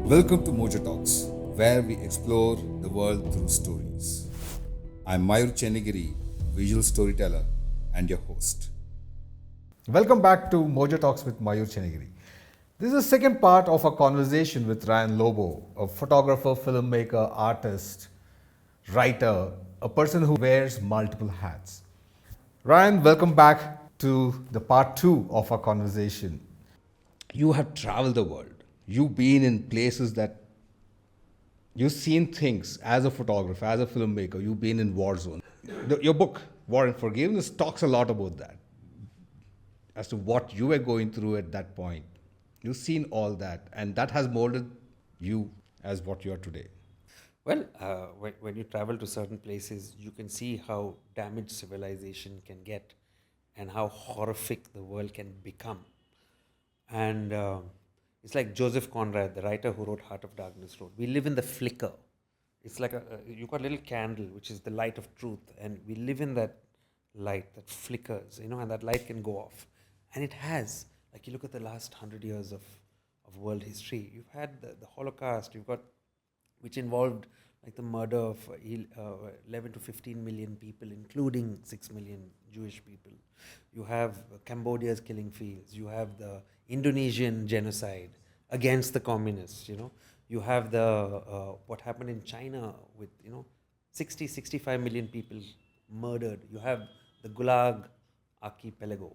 Welcome to Mojo Talks, where we explore the world through stories. I'm Mayur Channagere, visual storyteller and your host. Welcome back to Mojo Talks with Mayur Channagere. This is the second part of our conversation with Ryan Lobo, a photographer, filmmaker, artist, writer, a person who wears multiple hats. Ryan, welcome back to the part two of our conversation. You have traveled the world. You've been in places that you've seen things as a photographer, as a filmmaker. You've been in war zones. Your book, War and Forgiveness, talks a lot about that, as to what you were going through at that point. You've seen all that, and that has molded you as what you are today. When you travel to certain places, you can see how damaged civilization can get and how horrific the world can become. And it's like Joseph Conrad, the writer who wrote Heart of Darkness, wrote, we live in the flicker. It's like you've got a little candle, which is the light of truth, and we live in that light that flickers, and that light can go off. And it has. Like you look at the last 100 years of world history, you've had the Holocaust, which involved like the murder of 11 to 15 million people, including 6 million Jewish people. You have Cambodia's killing fields. You have the Indonesian genocide against the communists. You have the what happened in China with 65 million people murdered. You have the Gulag Archipelago.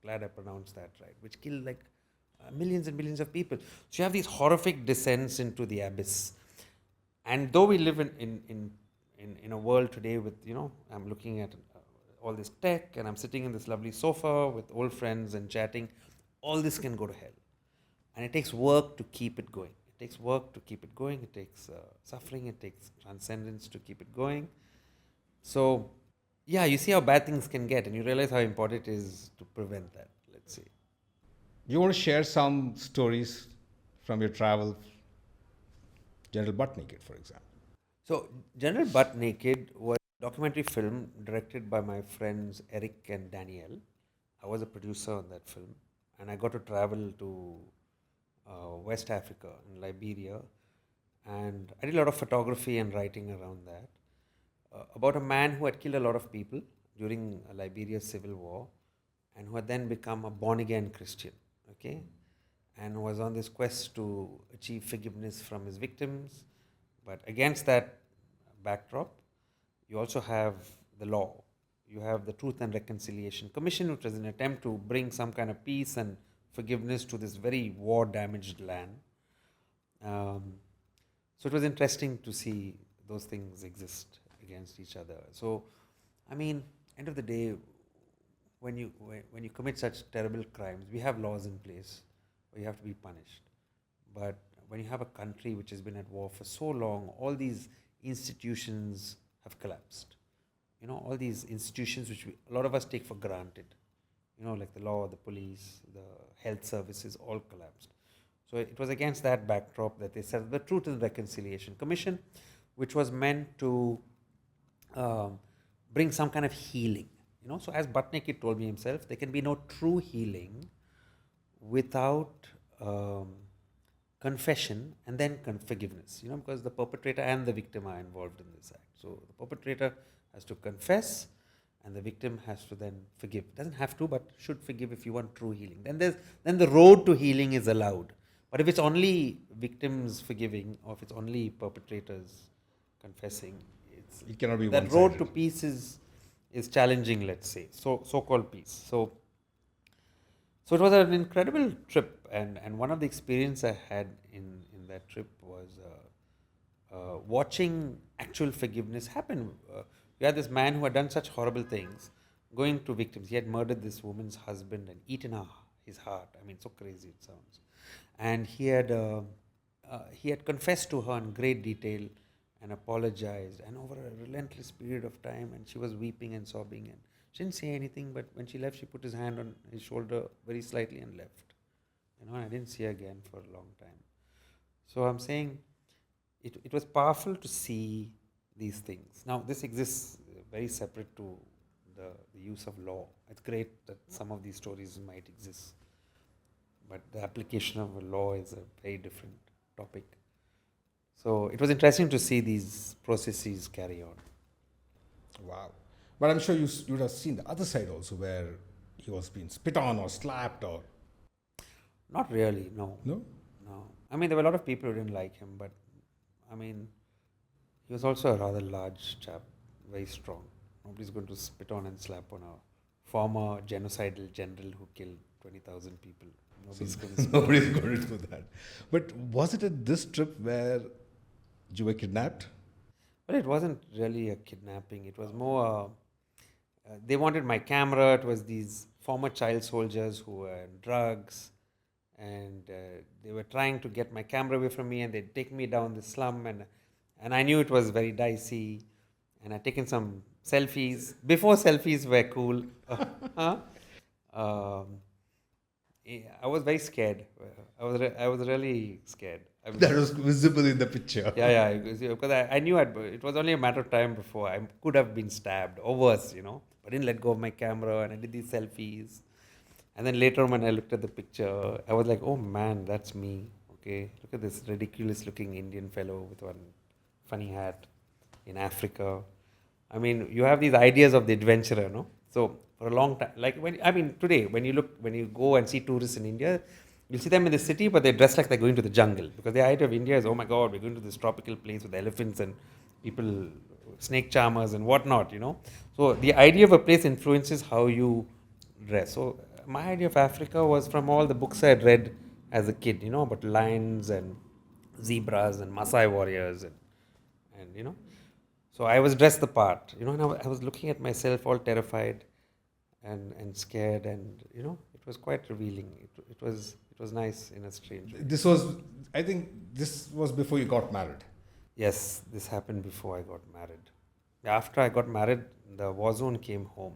Glad I pronounced that right, which killed like millions and millions of people. So you have these horrific descents into the abyss. And though we live in a world today with, I'm looking at all this tech and I'm sitting in this lovely sofa with old friends and chatting, all this can go to hell. And it takes work to keep it going. It takes work to keep it going. It takes suffering. It takes transcendence to keep it going. So, yeah, you see how bad things can get and you realize how important it is to prevent that, let's say. You want to share some stories from your travel, General Butt Naked, for example. So, General Butt Naked was a documentary film directed by my friends Eric and Danielle. I was a producer on that film, and I got to travel to West Africa in Liberia, and I did a lot of photography and writing around that. About a man who had killed a lot of people during Liberia's civil war, and who had then become a born-again Christian, okay? And was on this quest to achieve forgiveness from his victims. But against that backdrop, you also have the law. You have the Truth and Reconciliation Commission, which was an attempt to bring some kind of peace and forgiveness to this very war-damaged land. So it was interesting to see those things exist against each other. So, I mean, end of the day, when you commit such terrible crimes, we have laws in place. You have to be punished. But when you have a country which has been at war for so long, all these institutions have collapsed. All these institutions which a lot of us take for granted, like the law, the police, the health services, all collapsed. So it was against that backdrop that they set up the Truth and Reconciliation Commission, which was meant to bring some kind of healing. So as Butt Naked told me himself, there can be no true healing without confession and then forgiveness, because the perpetrator and the victim are involved in this act. So the perpetrator has to confess and the victim has to then forgive. Doesn't have to, but should forgive if you want true healing. Then the road to healing is allowed. But if it's only victims forgiving, or if it's only perpetrators confessing, It cannot be that one-sided. road to peace is challenging, let's say. So-called peace. So it was an incredible trip, and one of the experiences I had in that trip was watching actual forgiveness happen. You had this man who had done such horrible things, going to victims. He had murdered this woman's husband and eaten his heart. I mean, so crazy it sounds. And he had confessed to her in great detail and apologized, and over a relentless period of time, and she was weeping and sobbing, and she didn't say anything, but when she left, she put his hand on his shoulder very slightly and left. I didn't see her again for a long time. So I'm saying it was powerful to see these things. Now, this exists very separate to the use of law. It's great that some of these stories might exist, but the application of a law is very different. topic. So it was interesting to see these processes carry on. Wow. But I'm sure you would have seen the other side also, where he was being spit on or slapped or Not really, no. no. No. I mean, there were a lot of people who didn't like him, but I mean, he was also a rather large chap, very strong. Nobody's going to spit on and slap on a former genocidal general who killed 20,000 people. Nobody's going to spit Nobody's going to do that. But was it at this trip where you were kidnapped? Well, it wasn't really a kidnapping. It was more, they wanted my camera. It was these former child soldiers who were on drugs. And they were trying to get my camera away from me, and they'd take me down the slum. And I knew it was very dicey. And I'd taken some selfies. Before selfies were cool. I was very scared. I was really scared. That was visible in the picture. Yeah, because I knew it was only a matter of time before I could have been stabbed or worse, But I didn't let go of my camera, and I did these selfies. And then later on, when I looked at the picture, I was like, oh man, that's me. Okay, look at this ridiculous looking Indian fellow with one funny hat in Africa. I mean, you have these ideas of the adventurer, no? So for a long time, today, when you go and see tourists in India, you'll see them in the city, but they dress like they're going to the jungle, because the idea of India is, oh my God, we're going to this tropical place with elephants and people, snake charmers and whatnot, So the idea of a place influences how you dress. So my idea of Africa was from all the books I had read as a kid, about lions and zebras and Maasai warriors and So I was dressed the part, and I was looking at myself all terrified and scared, and it was quite revealing. It was nice in a strange way. I think this was before you got married. Yes, this happened before I got married. After I got married, the war zone came home.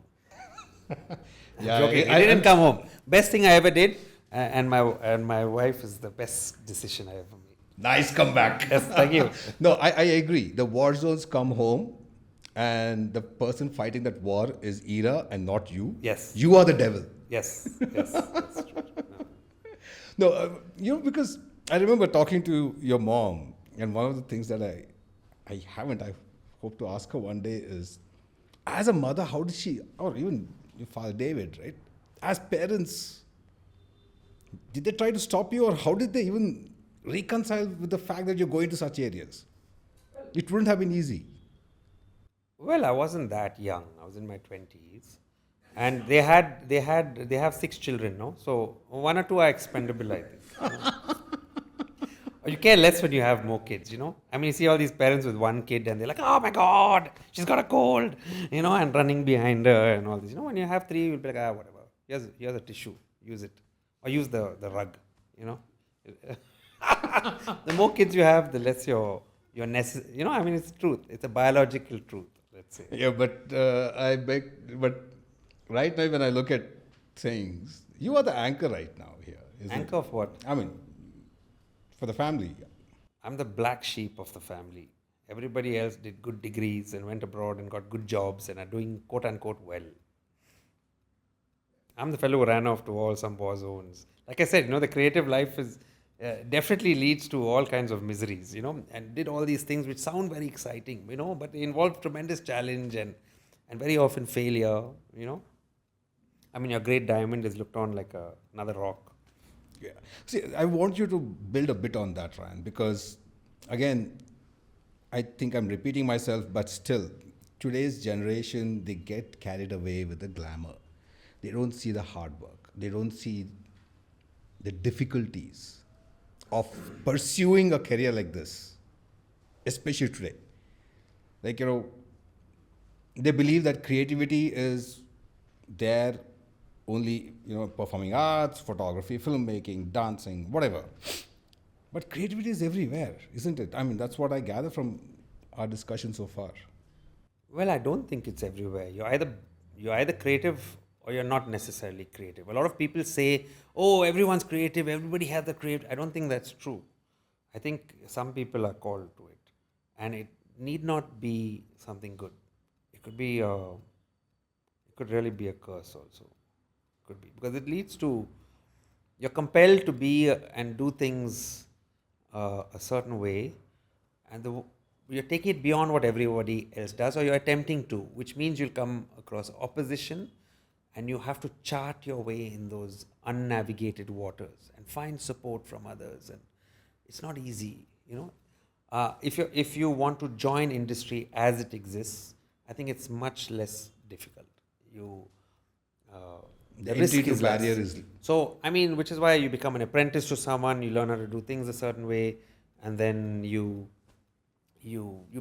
Yeah, Joking. It didn't come home. Best thing I ever did, and my wife is the best decision I ever made. Nice comeback. Yes, thank you. No, I agree. The war zones come home, and the person fighting that war is Ira and not you. Yes. You are the devil. Yes, that's true. No, because I remember talking to your mom, and one of the things that I hope to ask her one day is, as a mother, how did she, or even your father David, right? As parents, did they try to stop you, or how did they even reconcile with the fact that you're going to such areas? It wouldn't have been easy. Well, I wasn't that young. I was in my 20s. And they have 6 children, no? So 1 or 2 are expendable, I think. Or you care less when you have more kids, I mean, you see all these parents with 1 kid and they're like, oh my God, she's got a cold, and running behind her and all this. When you have 3, you'll be like, whatever. Here's a tissue. Use it. Or use the rug, The more kids you have, the less your necessary, I mean, it's truth. It's a biological truth, let's say. Yeah, but but right now when I look at things, you are the anchor right now here. Anchor of what? I mean, for the family. I'm the black sheep of the family. Everybody else did good degrees and went abroad and got good jobs and are doing quote unquote well. I'm the fellow who ran off to all some war zones. Like I said, the creative life is definitely leads to all kinds of miseries, and did all these things which sound very exciting, but they involve tremendous challenge and very often failure, I mean, your great diamond is looked on like another rock. Yeah. See, I want you to build a bit on that, Ryan, because again, I think I'm repeating myself, but still, today's generation, they get carried away with the glamour. They don't see the hard work. They don't see the difficulties of pursuing a career like this, especially today. Like, they believe that creativity is there only, performing arts, photography, filmmaking, dancing, whatever. But creativity is everywhere, isn't it? I mean, that's what I gather from our discussion so far. Well, I don't think it's everywhere. You're either creative or you're not necessarily creative. A lot of people say, oh, everyone's creative, everybody has the creative. I don't think that's true. I think some people are called to it. And it need not be something good. It could really be a curse also. Could be. Because it leads to, you're compelled to be and do things a certain way, and you're taking it beyond what everybody else does, or you're attempting to, which means you'll come across opposition, and you have to chart your way in those unnavigated waters and find support from others. And it's not easy, you know. If you want to join industry as it exists, I think it's much less difficult. You The risk entry to is less. barrier is So I mean, which is why you become an apprentice to someone. You learn how to do things a certain way, and then you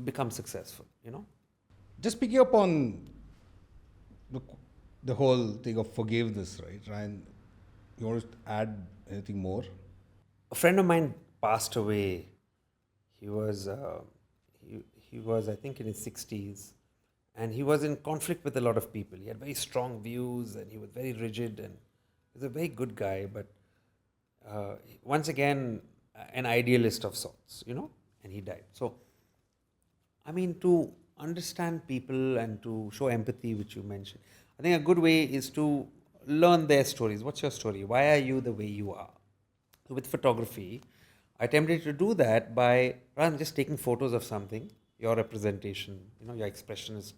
become successful. You know. just picking up on the, the whole thing of forgiveness, right? Ryan, you want to add anything more? A friend of mine passed away. He was he was, I think, in his 60s, and he was in conflict with a lot of people. He had very strong views, and he was very rigid, and he was a very good guy, but once again, an idealist of sorts, you know, and he died. So, I mean, to understand people and to show empathy, which you mentioned, I think a good way is to learn their stories. What's your story? Why are you the way you are? So with photography, I attempted to do that by, rather than just taking photos of something, your representation, you know, your expressionist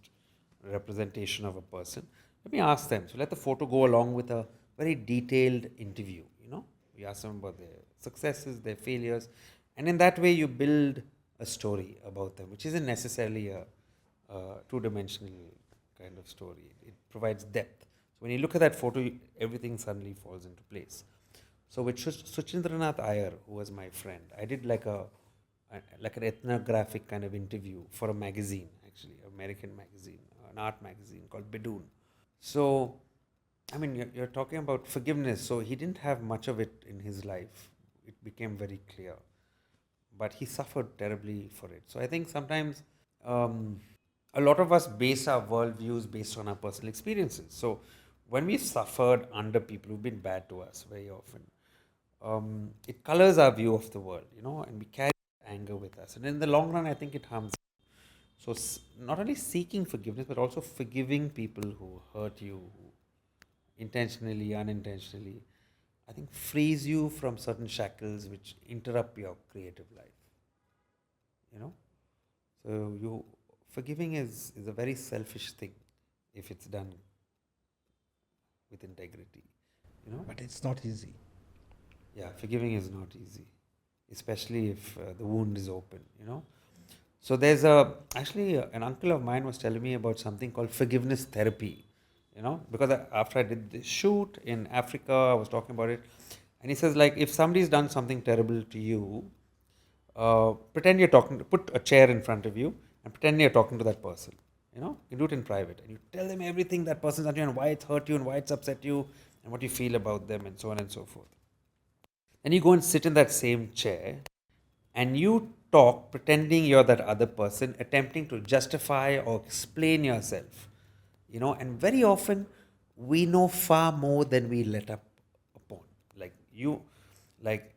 representation of a person, let me ask them. So let the photo go along with a very detailed interview, you know. You ask them about their successes, their failures, and in that way you build a story about them, which isn't necessarily a two-dimensional kind of story. It provides depth. So when you look at that photo, everything suddenly falls into place. So with Suchindranath Iyer, who was my friend, I did like an ethnographic kind of interview for a magazine, actually, an American magazine, an art magazine called Bidoon. So, I mean, you're talking about forgiveness. So he didn't have much of it in his life. It became very clear. But he suffered terribly for it. So I think sometimes a lot of us base our worldviews based on our personal experiences. So when we've suffered under people who've been bad to us very often, it colors our view of the world, you know, and we carry anger with us. And in the long run, I think it harms. So not only seeking forgiveness, but also forgiving people who hurt you, who intentionally, unintentionally, I think frees you from certain shackles which interrupt your creative life. You know? So forgiving is a very selfish thing if it's done with integrity. You know? But it's not easy. Yeah, forgiving is not easy, especially if the wound is open, you know. So there's actually an uncle of mine was telling me about something called forgiveness therapy, you know, because after I did this shoot in Africa, I was talking about it, and he says, like, if somebody's done something terrible to you, pretend you're put a chair in front of you and pretend you're talking to that person, you know, you do it in private, and you tell them everything that person's done to you and why it's hurt you and why it's upset you and what you feel about them and so on and so forth. Then you go and sit in that same chair and you talk pretending you're that other person, attempting to justify or explain yourself, you know, and very often we know far more than we let up upon. Like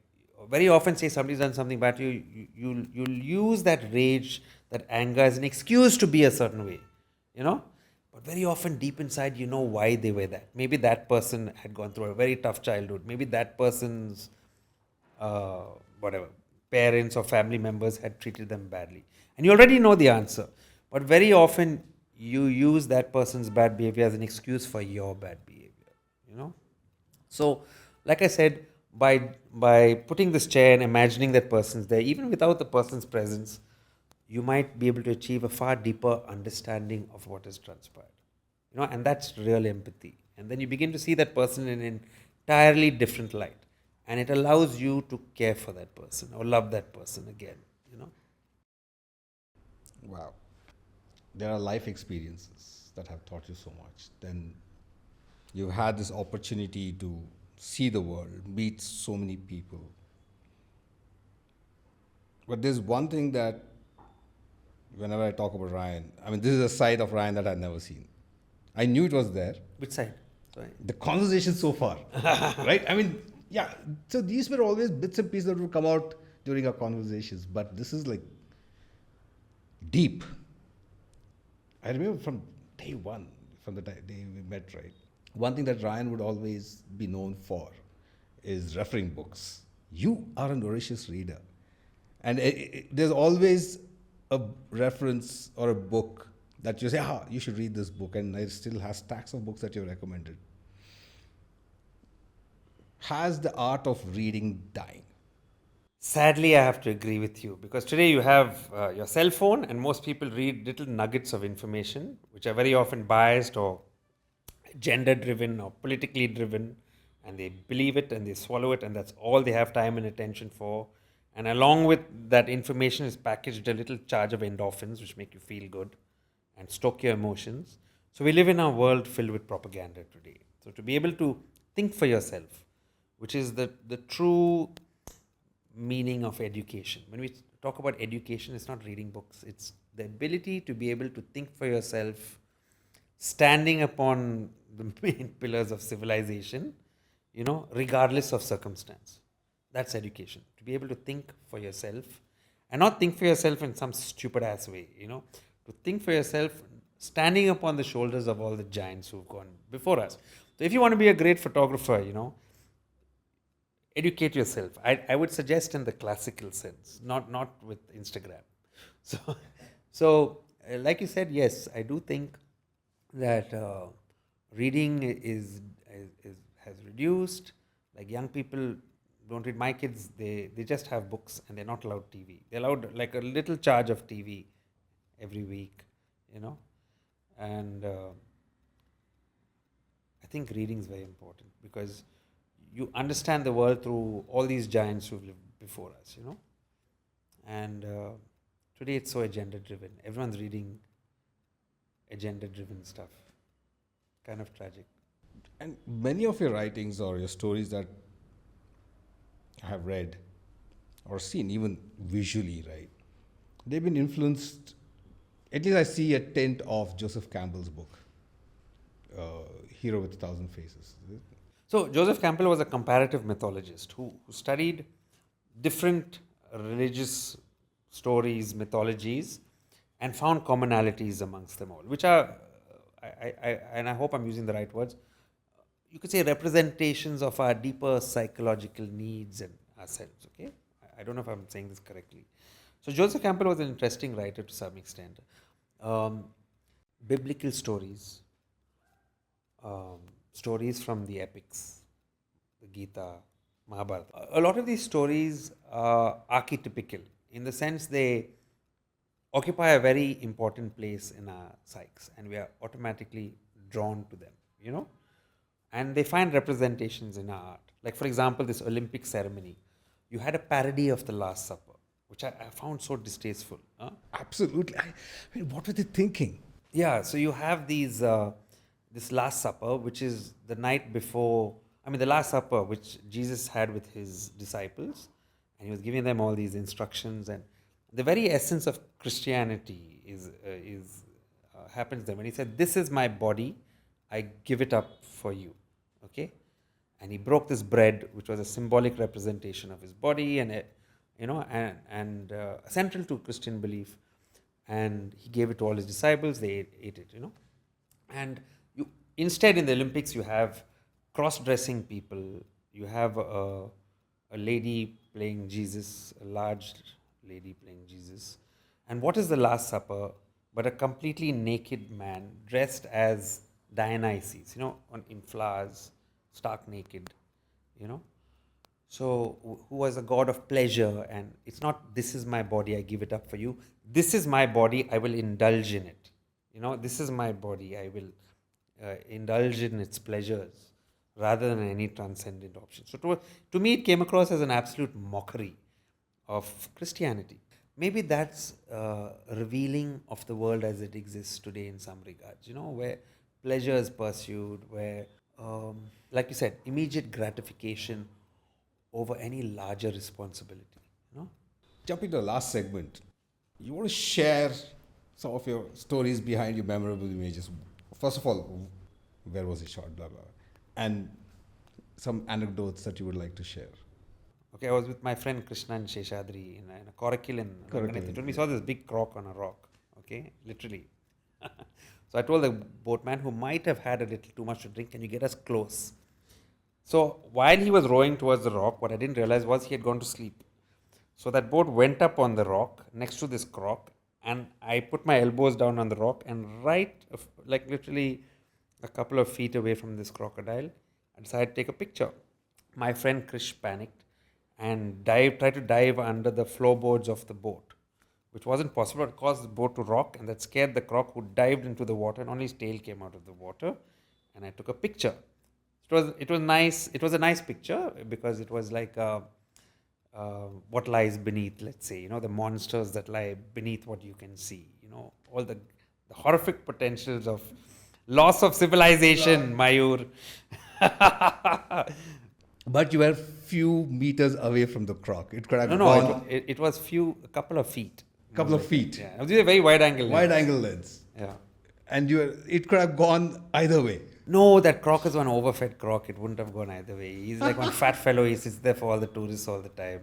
very often say somebody's done something bad to you, you'll use that rage, that anger as an excuse to be a certain way, you know. But very often deep inside you know why they were that. Maybe that person had gone through a very tough childhood. Maybe that person's whatever, parents or family members had treated them badly. And you already know the answer. But very often you use that person's bad behavior as an excuse for your bad behavior, you know. So, like I said, by putting this chair and imagining that person's there, even without the person's presence, you might be able to achieve a far deeper understanding of what has transpired. You know, and that's real empathy. And then you begin to see that person in an entirely different light. And it allows you to care for that person or love that person again, you know. Wow. There are life experiences that have taught you so much. Then you've had this opportunity to see the world, meet so many people. But there's one thing that whenever I talk about Ryan, I mean, this is a side of Ryan that I've never seen. I knew it was there. Which side? Sorry. The conversation so far, right? I mean, yeah. So these were always bits and pieces that would come out during our conversations, but this is like deep. I remember from day one, from the day we met, right? One thing that Ryan would always be known for is referring books. You are an voracious reader. And there's always a reference or a book that you say, you should read this book, and it still has stacks of books that you've recommended. Has the art of reading died? Sadly, I have to agree with you, because today you have your cell phone, and most people read little nuggets of information which are very often biased or gender driven or politically driven, and they believe it and they swallow it, and that's all they have time and attention for. And along with that information is packaged a little charge of endorphins which make you feel good and stoke your emotions. So we live in a world filled with propaganda today. So to be able to think for yourself, which is the true meaning of education. When we talk about education, it's not reading books, it's the ability to be able to think for yourself, standing upon the main pillars of civilization, regardless of circumstance. That's education. To be able to think for yourself, and not think for yourself in some stupid ass way, to think for yourself standing upon the shoulders of all the giants who've gone before us. So if you want to be a great photographer, educate yourself. I would suggest in the classical sense, not with Instagram. So like you said, yes, I do think that reading has reduced. Like young people don't read. My kids, they just have books, and they're not allowed TV. They're allowed like a little charge of TV every week, and I think reading is very important, because you understand the world through all these giants who've lived before us, and today it's so agenda driven. Everyone's reading agenda driven stuff. Kind of tragic. And many of your writings or your stories that I have read or seen, even visually, right, they've been influenced, at least I see a tint of Joseph Campbell's book, Hero with a Thousand Faces. So Joseph Campbell was a comparative mythologist who studied different religious stories, mythologies, and found commonalities amongst them all, which are, and I hope I'm using the right words, you could say representations of our deeper psychological needs and ourselves, okay? I don't know if I'm saying this correctly. So Joseph Campbell was an interesting writer to some extent. Biblical stories, stories from the epics, the Gita, Mahabharata. A lot of these stories are archetypical in the sense they occupy a very important place in our psyches, and we are automatically drawn to them, and they find representations in our art. Like, for example, this Olympic ceremony. You had a parody of the Last Supper, which I found so distasteful. Absolutely. I mean, what were they thinking? Yeah, so you have this Last Supper, which is the night before, the Last Supper, which Jesus had with his disciples, and he was giving them all these instructions, and the very essence of Christianity happens there when he said, "This is my body, I give it up for you." Okay, and he broke this bread, which was a symbolic representation of his body, and central to Christian belief, and he gave it to all his disciples. They ate it, and you instead in the Olympics you have cross-dressing people. You have a lady playing Jesus, a large lady playing Jesus, and what is the Last Supper but a completely naked man dressed as Dionysus, in flowers, stark naked, So, who was a god of pleasure, and it's not, "This is my body, I give it up for you." This is my body, I will indulge in it. This is my body, I will indulge in its pleasures rather than any transcendent option. So, to me, it came across as an absolute mockery of Christianity. Maybe that's revealing of the world as it exists today in some regards, where pleasure is pursued, where, like you said, immediate gratification over any larger responsibility. Jumping to the last segment, you want to share some of your stories behind your memorable images. First of all, where was it shot, blah, blah, and some anecdotes that you would like to share. Okay, I was with my friend Krishna and Sheshadri in a coracle in Ranganathiru. We saw this big croc on a rock, okay, literally. So I told the boatman, who might have had a little too much to drink, "Can you get us close?" So while he was rowing towards the rock, what I didn't realize was he had gone to sleep. So that boat went up on the rock next to this croc, and I put my elbows down on the rock, and like literally a couple of feet away from this crocodile, I decided to take a picture. My friend Krish panicked and tried to dive under the floorboards of the boat, which wasn't possible. It caused the boat to rock, and that scared the croc, who dived into the water, and only his tail came out of the water. And I took a picture. It was nice. It was a nice picture because it was like what lies beneath. Let's say, the monsters that lie beneath what you can see. All the horrific potentials of loss of civilization, Mayur. But you were few meters away from the croc. It could have No, gone it was a couple of feet. couple of feet. Yeah, it was a very wide angle. Wide lens. angle lens. Yeah. And it could have gone either way. No, that croc is one overfed croc. It wouldn't have gone either way. He's like one fat fellow. He sits there for all the tourists all the time.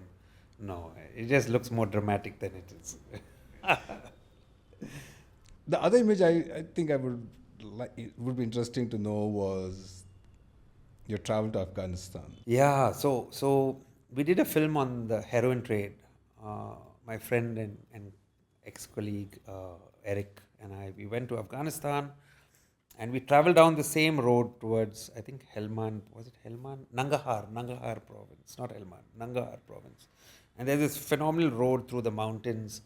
No, it just looks more dramatic than it is. The other image I think it would be interesting to know was your travel to Afghanistan. Yeah, so we did a film on the heroin trade. My friend and ex-colleague Eric and we went to Afghanistan, and we traveled down the same road towards, I think, Helmand. Was it Helmand? Nangarhar province, not Helmand, Nangarhar province. And there's this phenomenal road through the mountains.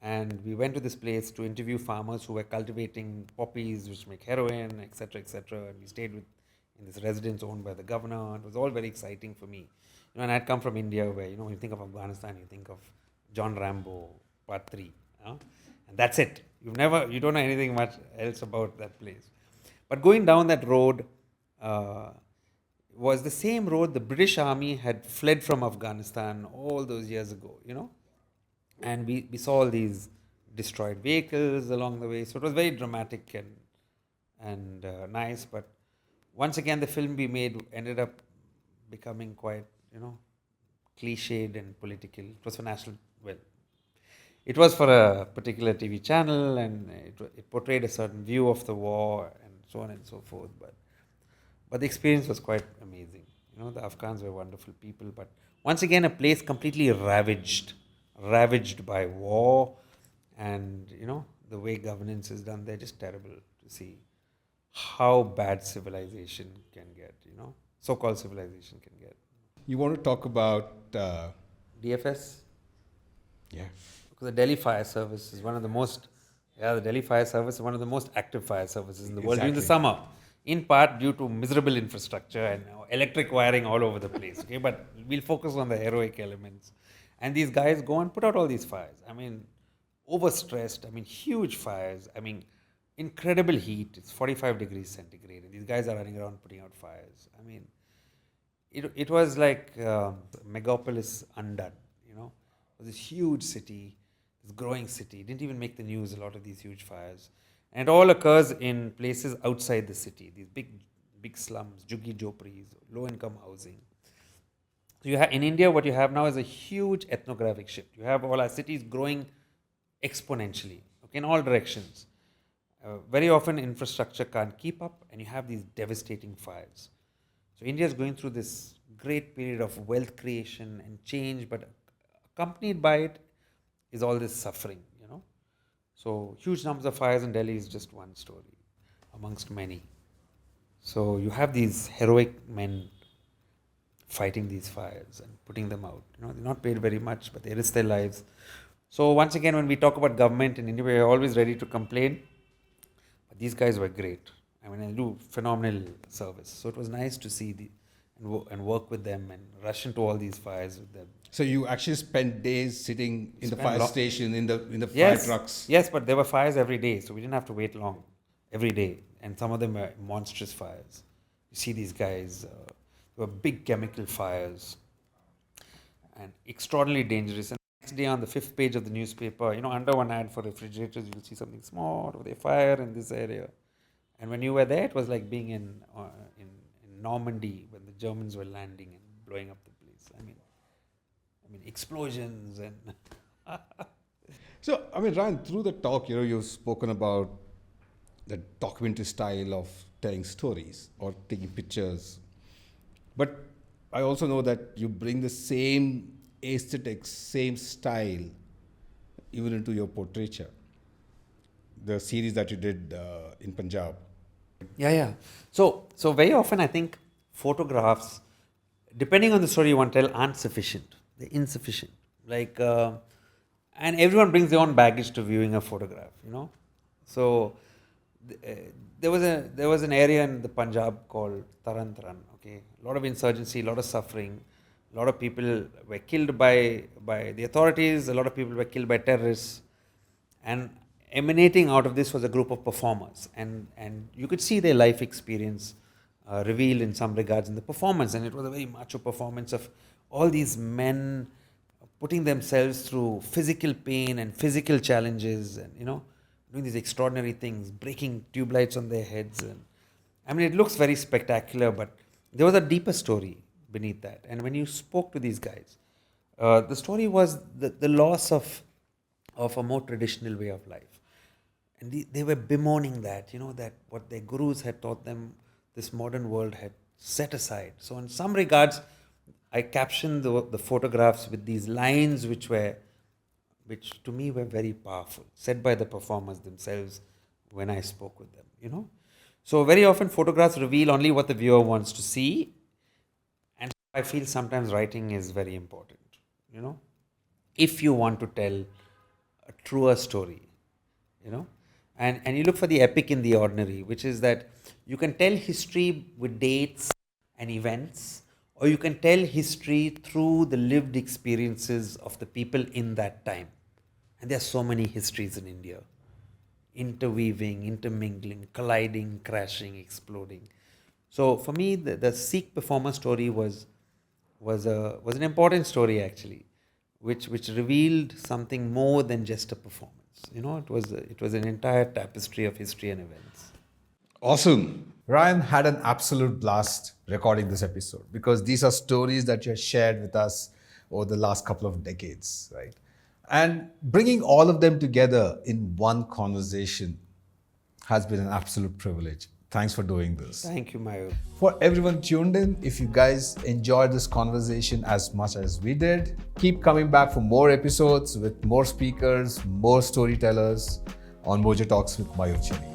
And we went to this place to interview farmers who were cultivating poppies, which make heroin, etc., etc. And we stayed in this residence owned by the governor. It was all very exciting for me. And I'd come from India, where when you think of Afghanistan, you think of John Rambo, Part 3, and that's it. You don't know anything much else about that place. But going down that road was the same road the British Army had fled from Afghanistan all those years ago, And we saw all these destroyed vehicles along the way. So it was very dramatic and nice. But once again, the film we made ended up becoming quite, cliched and political. It was it was for a particular TV channel, and it portrayed a certain view of the war and so on and so forth. But the experience was quite amazing. The Afghans were wonderful people. But once again, a place completely ravaged by war, and the way governance is done. They're just terrible to see how bad civilization can get, so-called civilization can get. You want to talk about DFS? Yeah. Because the Delhi Fire Service is one of the most active fire services in the world during the summer, in part due to miserable infrastructure and electric wiring all over the place. Okay, but we'll focus on the heroic elements. And these guys go and put out all these fires. Overstressed. Huge fires. Incredible heat. It's 45 degrees centigrade. And these guys are running around putting out fires. It was like megapolis undone. It was this huge city, this growing city. It didn't even make the news, a lot of these huge fires. And it all occurs in places outside the city. These big slums, juggi jopris, low-income housing. So in India, what you have now is a huge ethnographic shift. You have all our cities growing exponentially, in all directions. Very often, infrastructure can't keep up, and you have these devastating fires. So India is going through this great period of wealth creation and change, but accompanied by it is all this suffering, So huge numbers of fires in Delhi is just one story amongst many. So you have these heroic men fighting these fires and putting them out. They're not paid very much, but they risk their lives. So once again, when we talk about government in India, we're always ready to complain. But these guys were great. They do phenomenal service. So it was nice to see and work with them and rush into all these fires with them. So you actually spent days sitting in the fire station, in the fire trucks? Yes, but there were fires every day, so we didn't have to wait long. Every day. And some of them were monstrous fires. You see these guys... There were big chemical fires and extraordinarily dangerous. And the next day on the 5th page of the newspaper, under one ad for refrigerators, you'll see something small, they fire in this area. And when you were there, it was like being in Normandy when the Germans were landing and blowing up the place. Explosions and... So, Ryan, through the talk, you've spoken about the documentary style of telling stories or taking pictures. But I also know that you bring the same aesthetics, same style, even into your portraiture. The series that you did in Punjab. Yeah. So very often I think photographs, depending on the story you want to tell, aren't sufficient. They're insufficient. Like, and everyone brings their own baggage to viewing a photograph. So there was an area in the Punjab called Taran Taran. Okay, a lot of insurgency, a lot of suffering, a lot of people were killed by the authorities. A lot of people were killed by terrorists, and emanating out of this was a group of performers, and you could see their life experience revealed in some regards in the performance, and it was a very macho performance of all these men putting themselves through physical pain and physical challenges, and doing these extraordinary things, breaking tube lights on their heads, and I mean it looks very spectacular, but there was a deeper story beneath that. And when you spoke to these guys, the story was the loss of a more traditional way of life. And they were bemoaning that, that what their gurus had taught them, this modern world had set aside. So in some regards, I captioned the photographs with these lines which to me were very powerful, said by the performers themselves when I spoke with them, So very often photographs reveal only what the viewer wants to see. And I feel sometimes writing is very important, if you want to tell a truer story, and you look for the epic in the ordinary, which is that you can tell history with dates and events, or you can tell history through the lived experiences of the people in that time. And there are so many histories in India, interweaving, intermingling, colliding, crashing, exploding. So for me, the Sikh performer story was an important story actually, which revealed something more than just a performance. It was an entire tapestry of history and events. Awesome. Ryan had an absolute blast recording this episode because these are stories that you have shared with us over the last couple of decades, right? And bringing all of them together in one conversation has been an absolute privilege. Thanks for doing this. Thank you, Mayur. For everyone tuned in, if you guys enjoyed this conversation as much as we did, keep coming back for more episodes with more speakers, more storytellers on Mojo Talks with Mayur Channagere.